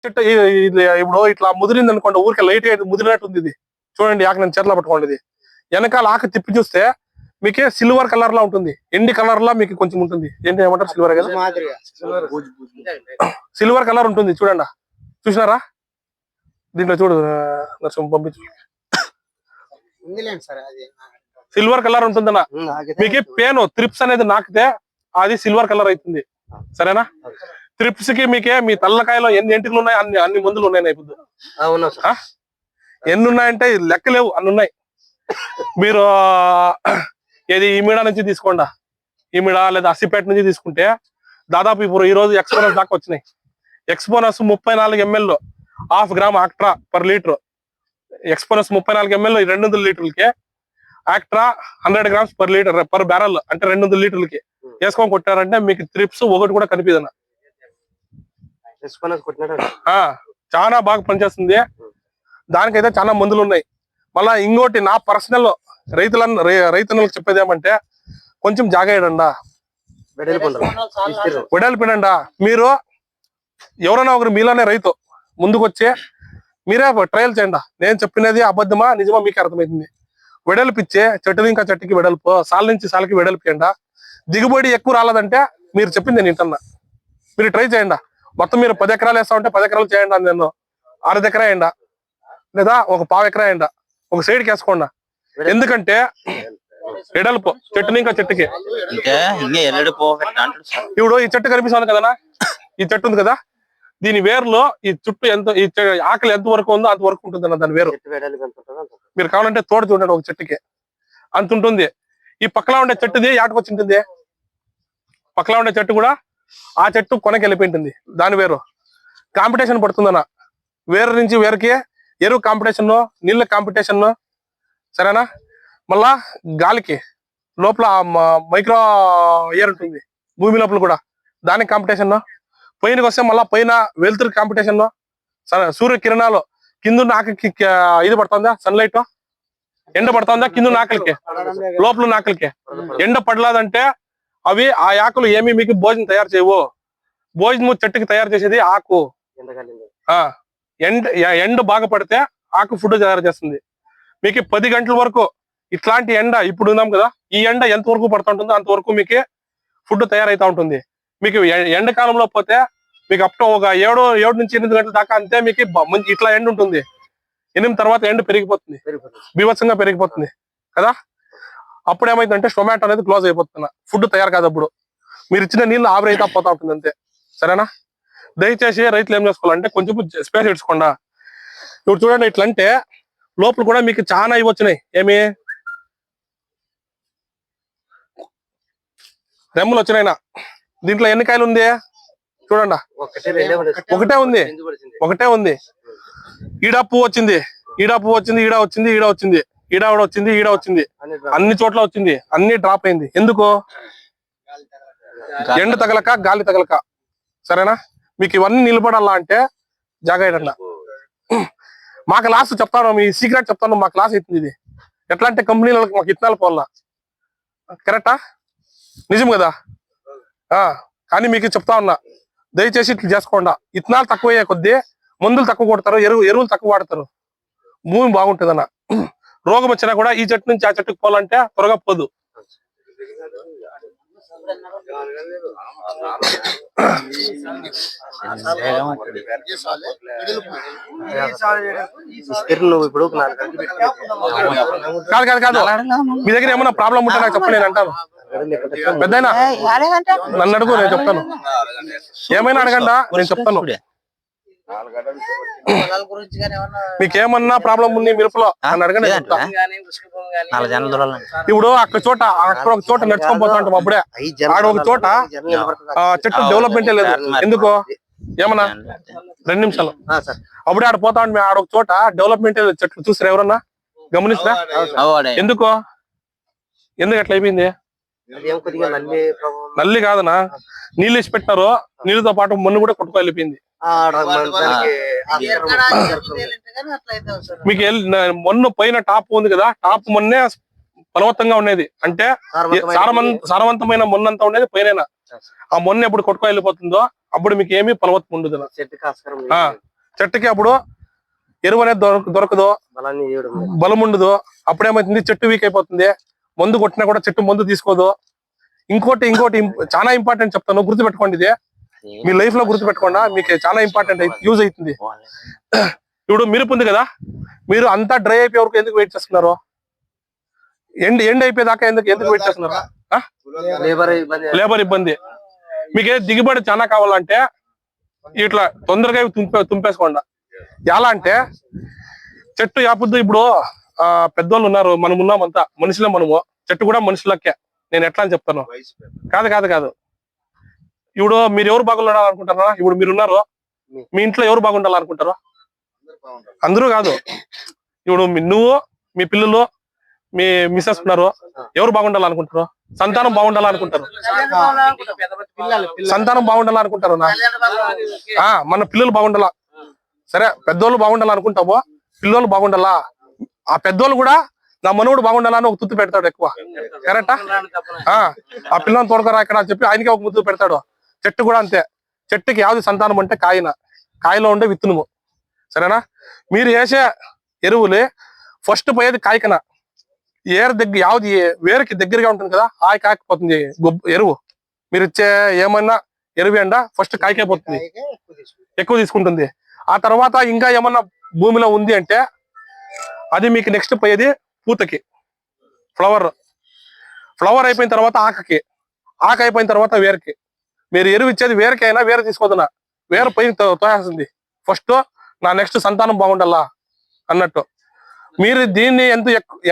చెట్టు ఇప్పుడు ఇట్లా ముదిరింది అనుకోండి, ఊరికే లైట్ గా ముదిరినట్టు ఉంది ఇది. చూడండి ఆకు నేను చేతిలో పట్టుకోండి. ఇది వెనకాల ఆకు తిప్పి చూస్తే మీకే సిల్వర్ కలర్ లా ఉంటుంది, ఎండి కలర్ లా మీకు కొంచెం ఉంటుంది. ఏంటి ఏమంటారు, సిల్వర్ కదా, సిల్వర్ కలర్ ఉంటుంది. చూడండి, చూసినారా? దీంట్లో చూడు, పంపించు. సిల్వర్ కలర్ ఉంటుందన్న. మీకు పేను త్రిప్స్ అనేది నాకితే అది సిల్వర్ కలర్ అవుతుంది. సరేనా? త్రిప్స్ కి మీకే మీ తల్లకాయలో ఎన్ని ఎంటికలు ఉన్నాయి, అన్ని మందులు ఉన్నాయి. ఇప్పుడు ఎన్ని ఉన్నాయంటే లెక్కలేవు, అన్ని ఉన్నాయి. మీరు ఏది ఈమిడా నుంచి తీసుకోండి, ఈమిడా లేదా అసిపేట నుంచి తీసుకుంటే దాదాపు ఇప్పుడు ఈ రోజు ఎక్స్పోనస్ దాకా వచ్చినాయి. ఎక్స్పోనస్ 34 ml 1/2 gram ఆక్ట్రా per litre. ఎక్స్పోనస్ 34 ml 200 లీటర్లకి, ఆక్ట్రా 100 grams per litre per barrel అంటే 200 లీటర్లకి వేసుకొని కొట్టారంటే మీకు త్రిప్స్ ఒకటి కూడా కనిపిదన్న. చాలా బాగా పనిచేస్తుంది. దానికైతే చాలా మందులు ఉన్నాయి. మళ్ళా ఇంకోటి నా పర్సనల్ రైతులకు చెప్పేది ఏమంటే, కొంచెం జాగ్రత్త వెడల్పినండా. మీరు ఎవరైనా ఒకరు మీలోనే రైతు ముందుకు వచ్చి మీరే ట్రయల్ చేయండి. నేను చెప్పినది అబద్ధమా నిజమా మీకు అర్థమవుతుంది. వెడల్పిచ్చే చెట్టు ఇంకా చెట్టుకి వెడల్పు, సాల నుంచి సాలకి వెడల్పియండి. దిగుబడి ఎక్కువ రాలేదంటే మీరు చెప్పింది నేను ఇంటన్నా, మీరు ట్రై చేయండి. మొత్తం మీరు 10 ఎకరాలు వేస్తా ఉంటే 10 ఎకరాలు చేయండి. నేను 6 ఎకరా వేయండి, లేదా ఒక 1/4 ఎకరా వేయండి, ఒక సైడ్కి వేసుకోండి. ఎందుకంటే వెడల్పు చెట్టుని ఇంకా చెట్టుకి. ఇప్పుడు ఈ చెట్టు కనిపిస్తుంది కదనా, ఈ చెట్టు ఉంది కదా, దీని వేరులో ఈ చుట్టూ ఎంత, ఈ ఆకలి ఎంత వరకు ఉందో అంత వరకు ఉంటుంది అన్న. దాని వేరు మీరు కావాలంటే తోట చూడండి, ఒక చెట్టుకి అంత ఉంటుంది. ఈ పక్కలా ఉండే చెట్టుది యాటకొచ్చి ఉంటుంది. పక్కలా ఉండే చెట్టు కూడా ఆ చెట్టు కొనకి వెళ్ళిపోయింటుంది. దాని వేరు కాంపిటీషన్ పడుతుందన్న. వేరు నుంచి వేరుకి ఎరువు కాంపిటీషన్, నీళ్ళ కాంపిటీషన్. సరేనా? మళ్ళా గాలికి లోపల మైక్రో ఎయిర్ ఉంటుంది భూమి లోపల కూడా, దానికి కాంపిటీషన్. పైనకి వస్తే మళ్ళా పైన వెలుతురు కాంపిటీషన్. సూర్య కిరణాలు కింద ఆకలికి ఇది పడుతుందా, సన్లైట్ ఎండ పడుతుందా కింద ఆకలికి, లోపల ఆకలికి. ఎండ పడలేదంటే అవి ఆ ఆకులు ఏమి మీకు భోజనం తయారు చేయవు. భోజనం చెట్టుకి తయారు చేసేది ఆకు. ఎండ బాగా పడితే ఆకు ఫుడ్ తయారు చేస్తుంది. మీకు 10 గంటల వరకు ఇట్లాంటి ఎండ ఇప్పుడు ఉన్నాం కదా, ఈ ఎండ ఎంత వరకు పడుతూ ఉంటుందో అంతవరకు మీకు ఫుడ్ తయారైతా ఉంటుంది. మీకు ఎండాకాలంలో పోతే మీకు అప్ టు ఒక 7 నుంచి 8 గంటల దాకా అంతే. మీకు ఇట్లా ఎండ ఉంటుంది. 8 తర్వాత ఎండ పెరిగిపోతుంది, బీభత్సంగా పెరిగిపోతుంది కదా. అప్పుడు ఏమైందంటే టొమాటో అనేది క్లోజ్ అయిపోతున్నా, ఫుడ్ తయారు కాదు. అప్పుడు మీరు ఇచ్చిన నీళ్ళు ఆవిరైతే పోతా ఉంటుంది అంతే. సరేనా? దయచేసి రైతులు ఏం చేసుకోవాలంటే కొంచెం స్పేస్ ఇచ్చుకోండా. ఇప్పుడు చూడండి, ఇట్లా అంటే లోపల కూడా మీకు చాలా ఇవి వచ్చినాయి. ఏమి రెమ్మలు వచ్చినాయినా. దీంట్లో ఎన్ని కాయలు ఉంది చూడండి, ఒకటే ఉంది. ఈడ పువ్వు వచ్చింది, ఈడ పువ్వు వచ్చింది, ఈడ వచ్చింది, ఈడ వచ్చింది, ఈడ వచ్చింది, ఈడ వచ్చింది, అన్ని చోట్ల వచ్చింది. అన్ని డ్రాప్ అయింది. ఎందుకు? ఎండ తగలక, గాలి తగలక. సరేనా? మీకు ఇవన్నీ నిలబడాలా అంటే జాగ్రత్త. మాకు లాస్ట్ చెప్తాను, మీ సీక్రెట్ చెప్తాను. మాకు లాస్ అవుతుంది ఇది. ఎట్లా అంటే కంపెనీలకు మాకు ఇత్తనాలు పోవాలా. కరెక్టా? నిజం కదా. కానీ మీకు చెప్తా ఉన్నా, దయచేసి ఇట్లా చేసుకోండి. ఇత్తనాలు తక్కువ అయ్యే కొద్దీ మందులు తక్కువ కొడతారు, ఎరువులు తక్కువ వాడతారు, భూమి బాగుంటుంది అన్న. రోగం వచ్చినా కూడా ఈ చెట్టు నుంచి ఆ చెట్టుకు పోవాలంటే త్వరగా పోదు. కాదు, మీ దగ్గర ఏమన్నా ప్రాబ్లం ఉంటే నాకు చెప్పండి, నేను అంటాను. పెద్దయినా నన్ను అడుగు, నేను చెప్తాను. ఏమైనా అడగండా, నేను చెప్తాను. మీకేమన్నా ప్రాబ్లం ఉంది మిరపలో అని అడగండి. ఇప్పుడు అక్కడ ఒక చోట నడుచుకొని పోతా ఉంటాం. అప్పుడే ఆడ ఒక చోట చెట్టు డెవలప్మెంటే లేదు. ఎందుకో ఏమన్నా 2 నిమిషాలు అప్పుడే ఆడ పోతా ఉంటే ఆడ ఒక చోట డెవలప్మెంటే లేదు. చెట్లు చూసారా ఎవరన్నా, గమనిస్తారా? ఎందుకు అట్లా అయిపోయింది? నల్లి కాదనా, నీళ్ళు ఇచ్చి పెట్టినారు, నీళ్ళతో పాటు మన్ను కూడా కొట్టుకు వెళ్ళిపోయింది. మీకు మొన్ను పైన టాప్ ఉంది కదా, టాప్ మొన్నే ఫలవత్తంగా ఉండేది. అంటే సారవంతమైన మొన్నంతా ఉండేది పైన. ఆ మొన్న ఎప్పుడు కొట్టుకు వెళ్ళిపోతుందో అప్పుడు మీకు ఏమీ ఫలవత్తం ఉండదు. చెట్టుకి అప్పుడు ఎరువు అనేది దొరకదు, బలం ఉండదు. అప్పుడేమవుతుంది, చెట్టు వీక్ అయిపోతుంది. మందు కొట్టినా కూడా చెట్టు మందు తీసుకోదు. ఇంకోటి చాలా ఇంపార్టెంట్ చెప్తాను, గుర్తుపెట్టుకోండి. ఇది మీ లైఫ్ లో గుర్తుపెట్టుకోండి, మీకు చాలా ఇంపార్టెంట్ యూజ్ అవుతుంది. ఇప్పుడు మిరప ఉంది కదా, మీరు అంతా డ్రై అయిపోయే వరకు ఎందుకు వెయిట్ చేస్తున్నారు? ఎండ్ అయిపోయేదాకా ఎందుకు వెయిట్ చేస్తున్నారు? లేబర్ ఇబ్బంది. మీకే దిగుబడి చాలా కావాలంటే ఇట్లా తొందరగా తుంపేసుకోండి. ఎలా అంటే చెట్టు యాపొద్దు. ఇప్పుడు పెద్దోళ్ళు ఉన్నారు, మనం ఉన్నామంతా మనుషులే. మనము చెట్టు కూడా మనుషులకే. నేను ఎట్లా అని చెప్తాను, కాదు. ఇప్పుడు మీరు ఎవరు బాగుండాలనుకుంటారా? ఇప్పుడు మీరున్నారు, మీ ఇంట్లో ఎవరు బాగుండాలనుకుంటారు? అందరూ కాదు. ఇప్పుడు నువ్వు, మీ పిల్లలు, మీ మిస్సెస్ ఉన్నారు, ఎవరు బాగుండాలనుకుంటారు? సంతానం బాగుండాలనుకుంటారు. సంతానం బాగుండాలనుకుంటారు. మన పిల్లలు బాగుండాలా. సరే, పెద్దోళ్ళు బాగుండాలనుకుంటాము, పిల్లలు బాగుండాలా. ఆ పెద్దోళ్ళు కూడా నా మనవుడు బాగుండాలని ఒక తుత్తు పెడతాడు ఎక్కువ. కరెక్టా? ఆ పిల్లని తోడుకరా ఇక్కడ అని చెప్పి ఆయనకే ఒక ముద్దు పెడతాడు. చెట్టు కూడా అంతే. చెట్టుకి యావది సంతానం అంటే కాయలో ఉండే విత్తనము. సరేనా? మీరు వేసే ఎరువులే ఫస్ట్ పోయేది కాయకన. యావది వేరుకి దగ్గరగా ఉంటుంది కదా, కాకపోతుంది ఎరువు. మీరు ఇచ్చే ఏమన్నా ఎరువు ఎండ ఫస్ట్ కాయకైపోతుంది, ఎక్కువ తీసుకుంటుంది. ఆ తర్వాత ఇంకా ఏమన్నా భూమిలో ఉంది అంటే అది మీకు నెక్స్ట్ పోయేది పూతకి, ఫ్లవర్ అయిపోయిన తర్వాత ఆకు అయిపోయిన తర్వాత వేరుకి. మీరు ఎరువు ఇచ్చేది వేరుకైనా వేరు తీసుకోదనా, వేరు పైన తోయాల్సింది. ఫస్ట్ నా నెక్స్ట్ సంతానం బాగుండాలా అన్నట్టు. మీరు దీన్ని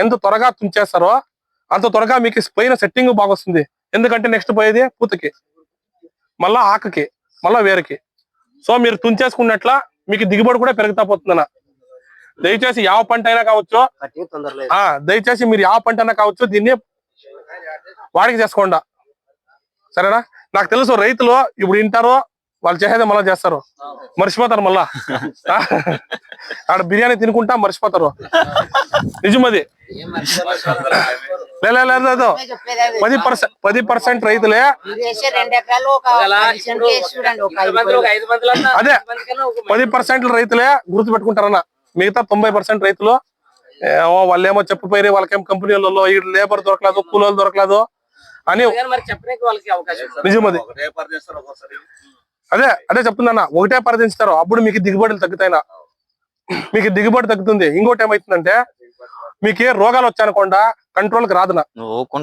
ఎంత త్వరగా తుంచేస్తారో అంత త్వరగా మీకు పైన సెట్టింగ్ బాగా వస్తుంది. ఎందుకంటే నెక్స్ట్ పోయేది పూతకి, మళ్ళా ఆకుకి, మళ్ళా వేరుకి. సో మీరు తుంచేసుకున్నట్ల మీకు దిగుబడి కూడా పెరుగుతా పోతుందన్న. దయచేసి ಯಾವ పంట అయినా కావచ్చు, దయచేసి మీరు ಯಾವ పంట అయినా కావచ్చు, దీన్ని వాడికి చేసుకోండి. సరేనా? నాకు తెలుసు రైతులు ఇప్పుడు వింటారు, వాళ్ళు చేసేది మళ్ళా చేస్తారు, మర్చిపోతారు. మళ్ళా ఆడ బిర్యానీ తినుకుంటా మర్చిపోతారు. నిజమది. లేదు 10% రైతులే. అదే 10% రైతులే గుర్తుపెట్టుకుంటారన్న. మిగతా 90% రైతులు వాళ్ళేమో చెప్పిపోయి వాళ్ళకేం కంపెనీలలో లేబర్ దొరకలేదు, కూలీలు దొరకలేదు అని. నిజమది. అదే చెప్తున్నా, ఒకటే పరిధిస్తారు. అప్పుడు మీకు దిగుబడులు తగ్గుతాయినా, మీకు దిగుబడి తగ్గుతుంది. ఇంకోటి ఏమైతుందంటే మీకు రోగాలు వచ్చాయనుకోండా కంట్రోల్కి రాదునా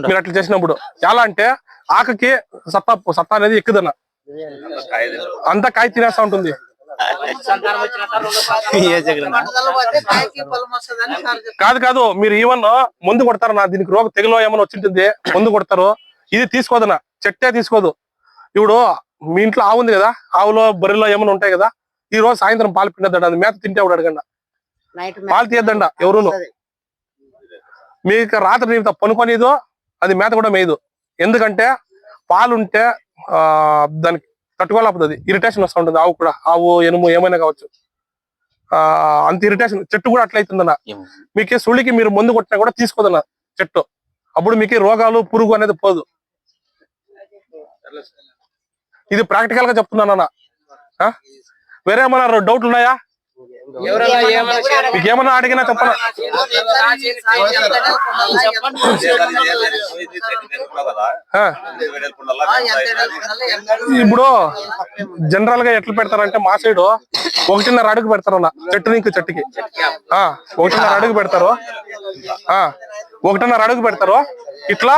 మీరు అట్లా చేసినప్పుడు. ఎలా అంటే ఆకుకి సత్తా అనేది ఎక్కుదన్న, అంతా కాయ తినేస్తా ఉంటుంది. కాదు మీరు ఈవెన్ మందు కొడతారు. దీనికి రోగ తెగులో ఏమైనా వచ్చింటుంది, మందు కొడతారు. ఇది తీసుకోదనా, చెట్టే తీసుకోదు. ఇప్పుడు మీ ఇంట్లో ఆవు ఉంది కదా, ఆవులో బర్రెలో ఏమైనా ఉంటాయి కదా, ఈ రోజు సాయంత్రం పాలు పిండద్దండి, అది మేత తింటే ఎవడు అడగండి, పాలు తీయద్దండ ఎవరును. మీకు రాత్రి నీకు పనుకొనిదో అది మేత కూడా మేయదు. ఎందుకంటే పాలుంటే దానికి తట్టుకోలేకపోతుంది, అది ఇరిటేషన్ వస్తూ ఉంటుంది. ఆవు కూడా, ఆవు ఎనుము ఏమైనా కావచ్చు, అంత ఇరిటేషన్. చెట్టు కూడా అట్లయితుందన్న. మీకు సుళ్ళికి మీరు మందు కొట్టినా కూడా తీసుకోదన్న చెట్టు. అప్పుడు మీకు రోగాలు, పురుగు అనేది పోదు. ఇది ప్రాక్టికల్ గా చెప్తున్నానన్న. వేరే ఏమన్నా డౌట్లు ఉన్నాయా? మీకు ఏమన్నా అడిగినా చెప్పనా? ఇప్పుడు జనరల్ గా ఎట్లా పెడతారంటే మా సైడ్ 1.5 అడుగు పెడతారన్న, చెట్టు నుంచి చెట్టుకి 1.5 అడుగు పెడతారు. 1.5 అడుగు పెడతారు. ఇట్లా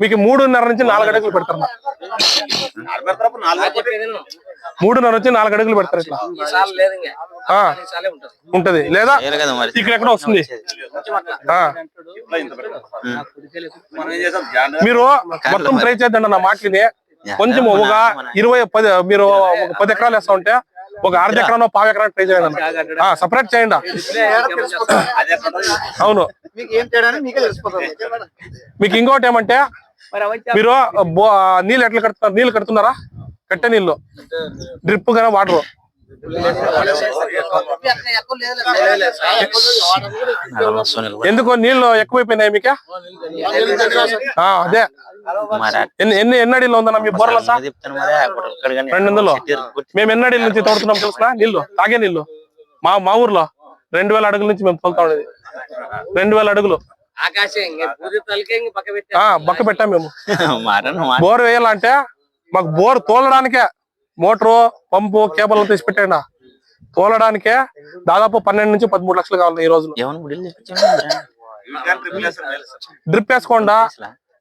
మీకు 3.5 నుంచి 4 అడుగులు పెడతారు. 3.5 నుంచి 4 అడుగులు పెడతారు. ఇట్లా ఉంటది. లేదా ఇక్కడ ఎక్కడ వస్తుంది. మీరు మొత్తం ట్రై చేద్దండి నా మాటని. కొంచెం ఒక 20 మీరు ఒక 10 ఎకరాలు వేస్తా ఉంటే ఒక 1/2 ఎకరానో 1/4 ఎకరాలు ట్రై చేయండి. సపరేట్ చేయండి. అవును. మీకు ఇంకోటి ఏమంటే మీరు నీళ్ళు ఎట్లా కడుతున్నారు? నీళ్ళు కడుతున్నారా? కట్టే నీళ్ళు, డ్రిప్ గానే వాటర్. ఎందుకు నీళ్ళు ఎక్కువైపోయినాయి మీకు? అదే ఎన్ని అడిలో ఉందన్నా మీ బోర్లంతా? 200. మేము ఎన్ని అడిల నుంచి తోడుతున్నాం తెలుసునా? నీళ్లు, తాగే నీళ్లు మా ఊర్లో 2000 అడుగుల నుంచి మేము తోలుతా ఉండేది. 2000 అడుగులు పక్క పెట్టాం మేము. బోర్ వేయాలంటే మాకు బోర్ తోలడానికే మోటారు పంపు కేబుల్ తీసి పెట్టండి. తోలడానికే దాదాపు 12 నుంచి 13 లక్షలు కావాలి ఈ రోజులో. డ్రిప్ వేసుకోండా,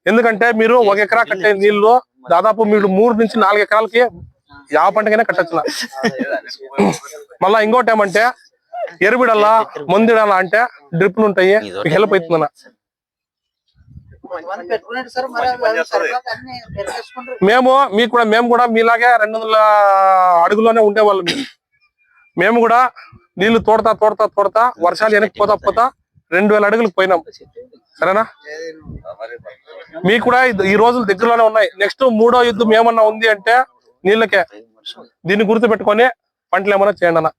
ఎందుకంటే మీరు 1 ఎకరా కట్టే నీళ్లు దాదాపు మీరు 3 నుంచి 4 ఎకరాలకి ಯಾವ పంటకైనా కట్టచ్చు. మళ్ళా ఇంకోటి ఏమంటే ఎరుబిడల్లా మందిడాలా అంటే డ్రిప్లు ఉంటాయి, మీకు హెల్ప్ అవుతుందన్న. మేము కూడా మీలాగే 200 అడుగులోనే ఉండేవాళ్ళం. మేము కూడా నీళ్లు తోడతా వర్షాలు వెనక్కి పోతా 2000 అడుగులకు పోయినాం. సరేనా? మీకు కూడా ఈ రోజులు దగ్గరలోనే ఉన్నాయి. నెక్స్ట్ 3వ యుద్ధం ఏమన్నా ఉంది అంటే నీళ్ళకే. దీన్ని గుర్తు పెట్టుకొని పంటలు ఏమన్నా చేయండి అన్న.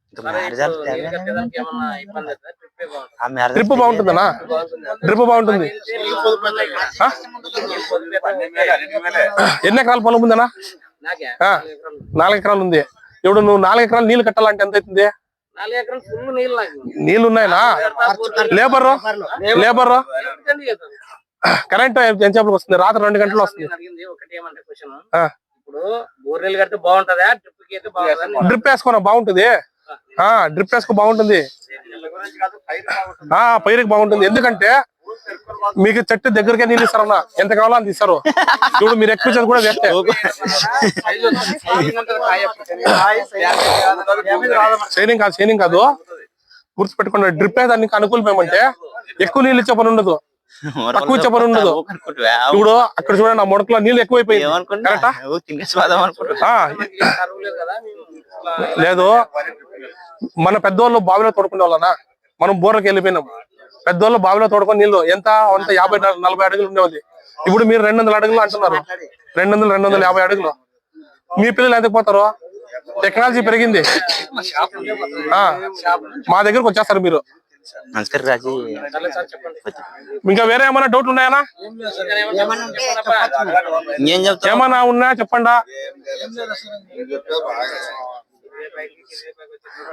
డ్రిప్ బాగుంటుందన్నా, డ్రిప్ బాగుంటుంది. ఎన్ని ఎకరాల పొలం ఉందన్నా? 4 ఎకరాలు ఉంది. ఇప్పుడు నువ్వు 4 ఎకరాలు నీళ్లు కట్టాలంటే ఎంత అవుతుంది? నీళ్లు ఉన్నాయనా? లేబర్ కరెంట్ ఎంతసేపటికి వస్తుంది? రాత్రి 2 గంటలు వస్తుంది. డ్రిప్ వేసుకోనా బాగుంటుంది. డ్రిప్ వేసుకో బాగుంటుంది, పైరుకి బాగుంటుంది. ఎందుకంటే మీకు చెట్టు దగ్గరకే నీళ్ళు ఇస్తారన్నా, ఎంత కావాలో అంత ఇస్తారు. ఇప్పుడు మీరు ఎక్కువ కూడా వేస్తే షైనింగ్ కాదు, గుర్తు పెట్టుకున్న డ్రిప్ దానికి అనుకూలం ఏమంటే ఎక్కువ నీళ్ళు ఇచ్చే పని ఉండదు, తక్కువ ఇచ్చే పని ఉండదు. ఇప్పుడు అక్కడ చూడండి, ఆ మొడకలో నీళ్ళు ఎక్కువైపోయింది. లేదు, మన పెద్దోళ్ళు బావిలో తోడుకునే వాళ్ళనా, మనం బోర్లకు వెళ్ళిపోయినాం. పెద్దోళ్ళు బావిలో తోడుకొని నీళ్ళు ఎంత 50-40 అడుగులు ఉండేది. ఇప్పుడు మీరు 200 అడుగులు అంటున్నారు. 250 అడుగులు. మీ పిల్లలు ఎందుకు పోతారు? టెక్నాలజీ పెరిగింది. మా దగ్గరకు వచ్చేస్తారు మీరు. ఇంకా వేరే ఏమైనా డౌట్లు ఉన్నాయనా? ఏమన్నా ఉన్నాయా చెప్పండా?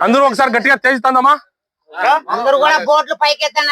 అందరూ ఒకసారి గట్టిగా తేల్చుతాందమ్మా. అందరూ కూడా బోట్లు పైకి ఎత్తండి.